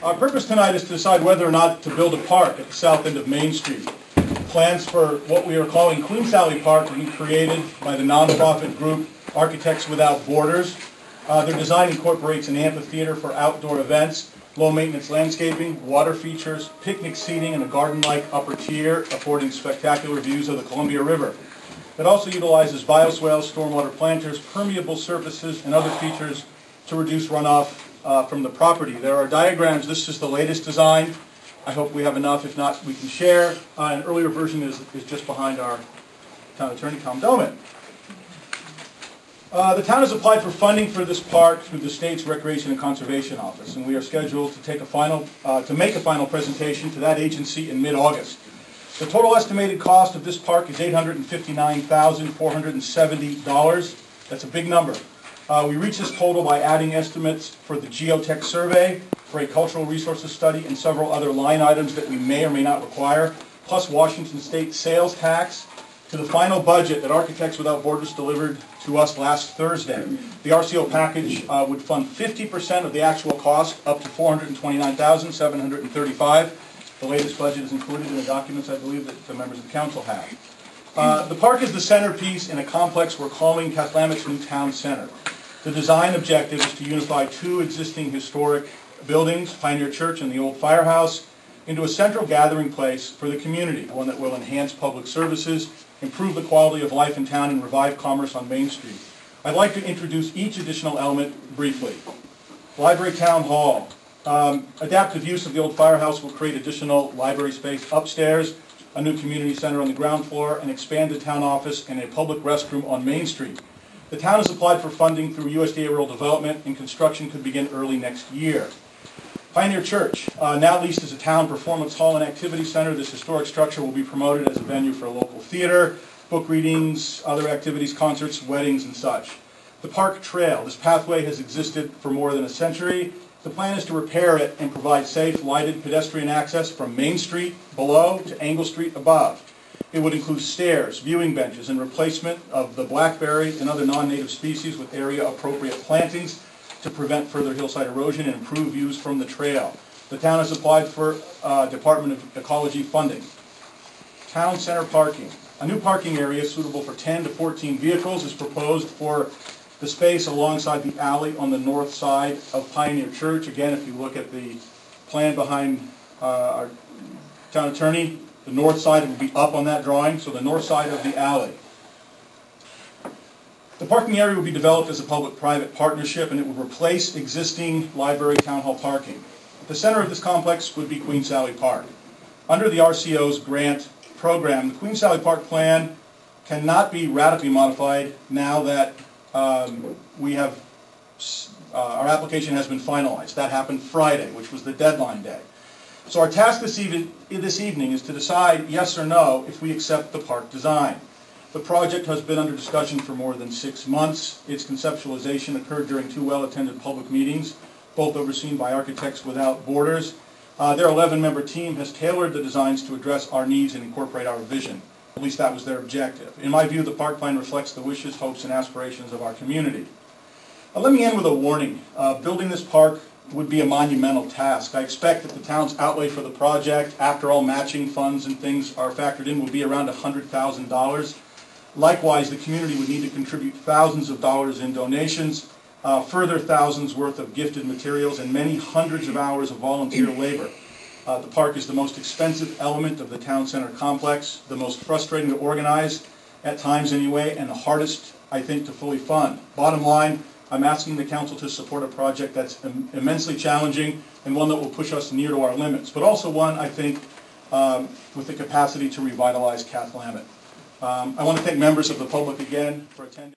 Our purpose tonight is to decide whether or not to build a park at the south end of Main Street. Plans for what we are calling Queen Sally Park have been created by the nonprofit group Architects Without Borders. Their design incorporates an amphitheater for outdoor events, low-maintenance landscaping, water features, picnic seating, and a garden-like upper tier affording spectacular views of the Columbia River. It also utilizes bioswales, stormwater planters, permeable surfaces, and other features to reduce runoff from the property. There are diagrams. This is the latest design. I hope we have enough. If not, we can share. An earlier version is just behind our town attorney, Tom Doman. The town has applied for funding for this park through the state's Recreation and Conservation Office, and we are scheduled to make a final presentation to that agency in mid-August. The total estimated cost of this park is $859,470. That's a big number. We reached this total by adding estimates for the geotech survey, for a cultural resources study, and several other line items that we may or may not require, plus Washington State sales tax, to the final budget that Architects Without Borders delivered to us last Thursday. The RCO package would fund 50% of the actual cost, up to $429,735. The latest budget is included in the documents, I believe, that the members of the council have. The park is the centerpiece in a complex we're calling Cathlamet's New Town Center. The design objective is to unify two existing historic buildings, Pioneer Church and the old firehouse, into a central gathering place for the community, one that will enhance public services, improve the quality of life in town, and revive commerce on Main Street. I'd like to introduce each additional element briefly. Library Town Hall. Adaptive use of the old firehouse will create additional library space upstairs, a new community center on the ground floor, an expanded town office, and a public restroom on Main Street. The town has applied for funding through USDA Rural Development, and construction could begin early next year. Pioneer Church, now leased as a town performance hall and activity center, this historic structure will be promoted as a venue for a local theater, book readings, other activities, concerts, weddings, and such. The Park Trail, this pathway has existed for more than a century. The plan is to repair it and provide safe, lighted pedestrian access from Main Street below to Angle Street above. It would include stairs, viewing benches, and replacement of the blackberry and other non-native species with area-appropriate plantings to prevent further hillside erosion and improve views from the trail. The town has applied for Department of Ecology funding. Town center parking. A new parking area suitable for 10 to 14 vehicles is proposed for the space alongside the alley on the north side of Pioneer Church. Again, if you look at the plan behind our town attorney, the north side would be up on that drawing, so the north side of the alley. The parking area would be developed as a public-private partnership, and it would replace existing library town hall parking. At the center of this complex would be Queen Sally Park. Under the RCO's grant program, the Queen Sally Park plan cannot be radically modified now that our application has been finalized. That happened Friday, which was the deadline day. So our task this evening is to decide yes or no if we accept the park design. The project has been under discussion for more than 6 months. Its conceptualization occurred during 2 well-attended public meetings, both overseen by Architects Without Borders. Their 11-member team has tailored the designs to address our needs and incorporate our vision. At least that was their objective. In my view, the park plan reflects the wishes, hopes, and aspirations of our community. Let me end with a warning. Building this park would be a monumental task. I expect that the town's outlay for the project, after all matching funds and things are factored in, will be around $100,000. Likewise, the community would need to contribute thousands of dollars in donations, further thousands worth of gifted materials, and many hundreds of hours of volunteer labor. The park is the most expensive element of the town center complex, the most frustrating to organize, at times anyway, and the hardest, I think, to fully fund. Bottom line, I'm asking the council to support a project that's immensely challenging and one that will push us near to our limits, but also one, I think, with the capacity to revitalize Cathlamet. I want to thank members of the public again for attending.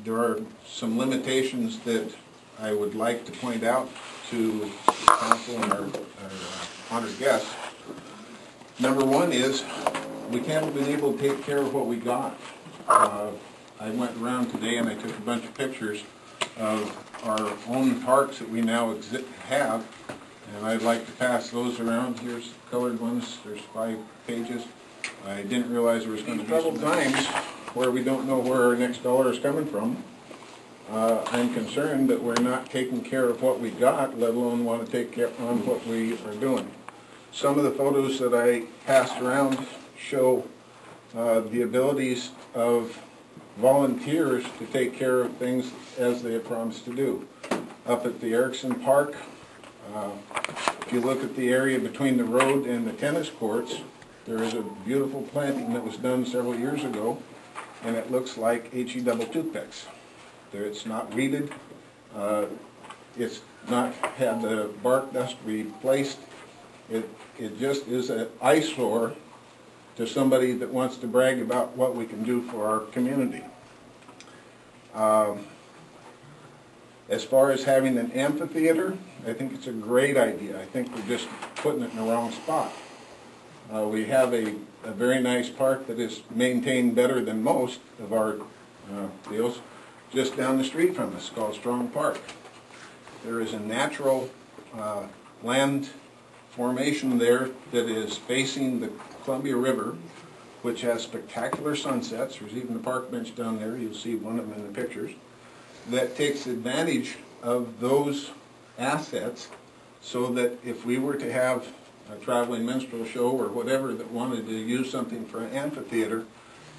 There are some limitations that I would like to point out to the council and our honored guests. Number one is we haven't been able to take care of what we got. I went around today and I took a bunch of pictures of our own parks that we now have, and I'd like to pass those around. Here's colored ones. There's 5 pages. I didn't realize there was going to be troubled times where we don't know where our next dollar is coming from. I'm concerned that we're not taking care of what we got, let alone want to take care on what we are doing. Some of the photos that I passed around show the abilities of volunteers to take care of things as they have promised to do. Up at the Erickson Park, if you look at the area between the road and the tennis courts, there is a beautiful planting that was done several years ago, and it looks like HE double toothpicks. It's not weeded, it's not had the bark dust replaced. It just is an eyesore to somebody that wants to brag about what we can do for our community. As far as having an amphitheater, I think it's a great idea. I think we're just putting it in the wrong spot. We have a very nice park that is maintained better than most of our deals just down the street from us, called Strong Park. There is a natural land formation there that is facing the Columbia River, which has spectacular sunsets. There's even a park bench down there. You'll see one of them in the pictures. That takes advantage of those assets so that if we were to have a traveling minstrel show or whatever that wanted to use something for an amphitheater,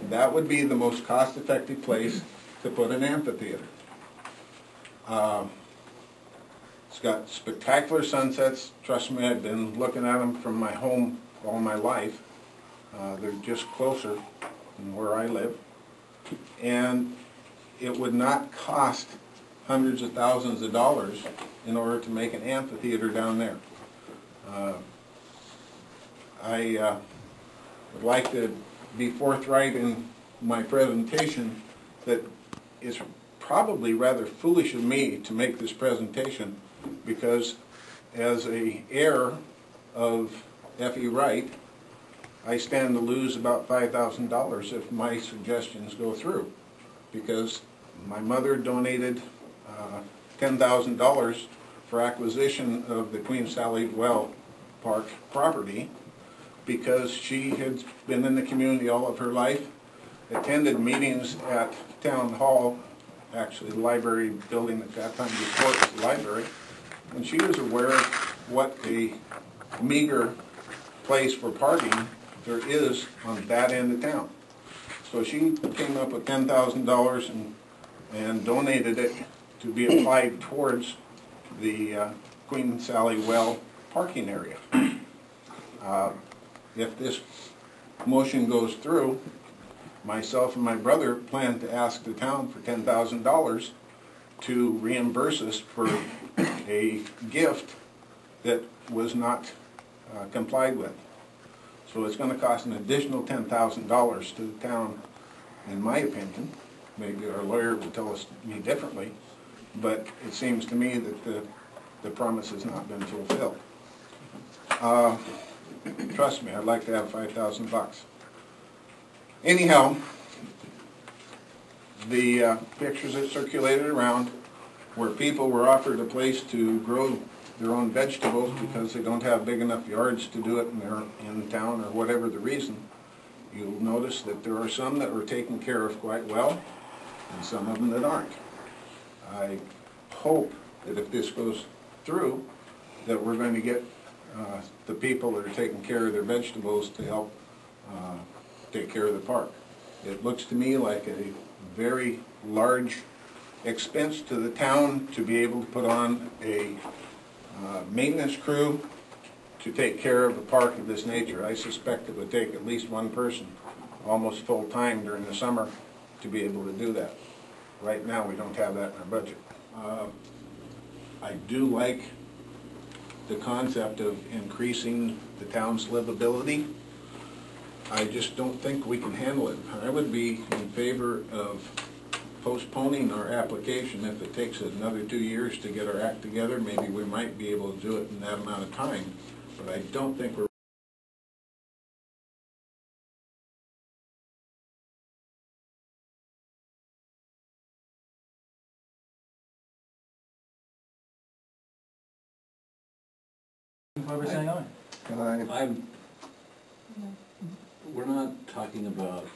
that would be the most cost-effective place to put an amphitheater. It's got spectacular sunsets. Trust me, I've been looking at them from my home all my life. They're just closer than where I live. And it would not cost hundreds of thousands of dollars in order to make an amphitheater down there. I would like to be forthright in my presentation that it's probably rather foolish of me to make this presentation, because as an heir of F.E. Wright, I stand to lose about $5,000 if my suggestions go through, because my mother donated $10,000 for acquisition of the Queen Sally Well Park property, because she had been in the community all of her life, attended meetings at Town Hall, actually the library building at that time before it was the library, and she was aware of what a meager place for parking there is on that end of town. So she came up with $10,000 and donated it to be applied towards the Queen Sally Well parking area. If this motion goes through, myself and my brother plan to ask the town for $10,000 to reimburse us for a gift that was not complied with. So it's going to cost an additional $10,000 to the town, in my opinion. Maybe our lawyer will tell me differently, but it seems to me that the promise has not been fulfilled. Trust me, I'd like to have $5,000. Anyhow, the pictures that circulated around where people were offered a place to grow their own vegetables because they don't have big enough yards to do it in town or whatever the reason, you'll notice that there are some that were taken care of quite well and some of them that aren't. I hope that if this goes through, that we're going to get the people that are taking care of their vegetables to help take care of the park. It looks to me like a very large expense to the town to be able to put on a maintenance crew to take care of a park of this nature. I suspect it would take at least one person almost full-time during the summer to be able to do that. Right now we don't have that in our budget. I do like the concept of increasing the town's livability. I just don't think we can handle it. I would be in favor of postponing our application. If it takes another 2 years to get our act together, maybe we might be able to do it in that amount of time, but I don't think we're saying aye. We're not talking about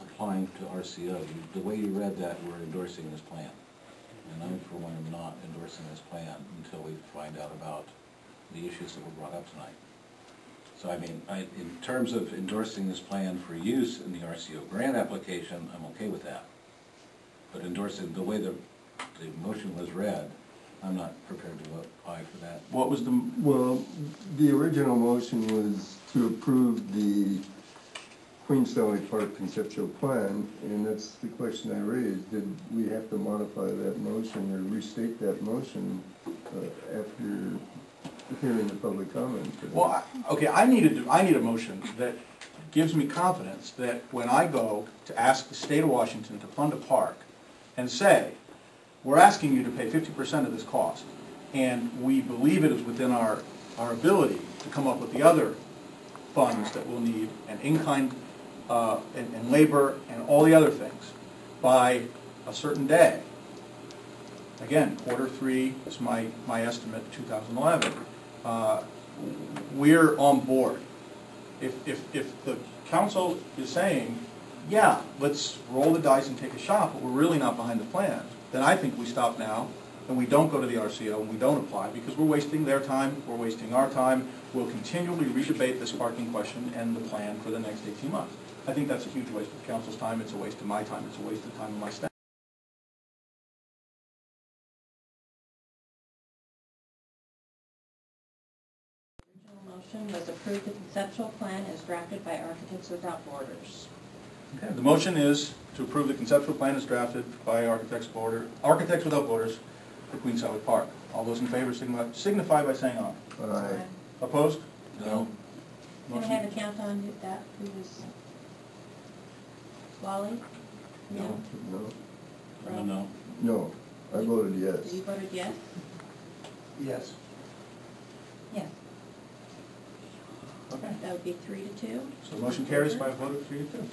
a applying to RCO. The way you read that, we're endorsing this plan. And I, for one, am not endorsing this plan until we find out about the issues that were brought up tonight. So I mean, in terms of endorsing this plan for use in the RCO grant application, I'm okay with that. But endorsing the way the motion was read, I'm not prepared to apply for that. What was the, Well, the original motion was to approve the Queens Valley Park conceptual plan, and that's the question I raised. Did we have to modify that motion or restate that motion after hearing the public comment? well, okay, I need a motion that gives me confidence that when I go to ask the state of Washington to fund a park and say, we're asking you to pay 50% of this cost, and we believe it is within our ability to come up with the other funds that we'll need, and in-kind, and labor, and all the other things, by a certain day. Again, Q3 is my estimate, 2011. We're on board. If the council is saying, yeah, let's roll the dice and take a shot, but we're really not behind the plan, then I think we stop now, and we don't go to the RCO, and we don't apply, because we're wasting their time, we're wasting our time. We'll continually redebate this parking question and the plan for the next 18 months. I think that's a huge waste of council's time, it's a waste of my time, it's a waste of time of my staff. The original motion was approve the conceptual plan as drafted by Architects Without Borders. Okay, the motion is to approve the conceptual plan as drafted by Architects Without Borders for Queens Valley Park. All those in favor signify by saying aye. Aye. Opposed? No. Can I have a count on that, please? Wally? No. No, no. No, I voted yes. You voted yes? Yes. Yes. Okay. That would be 3-2. So the motion carries by a vote of 3-2.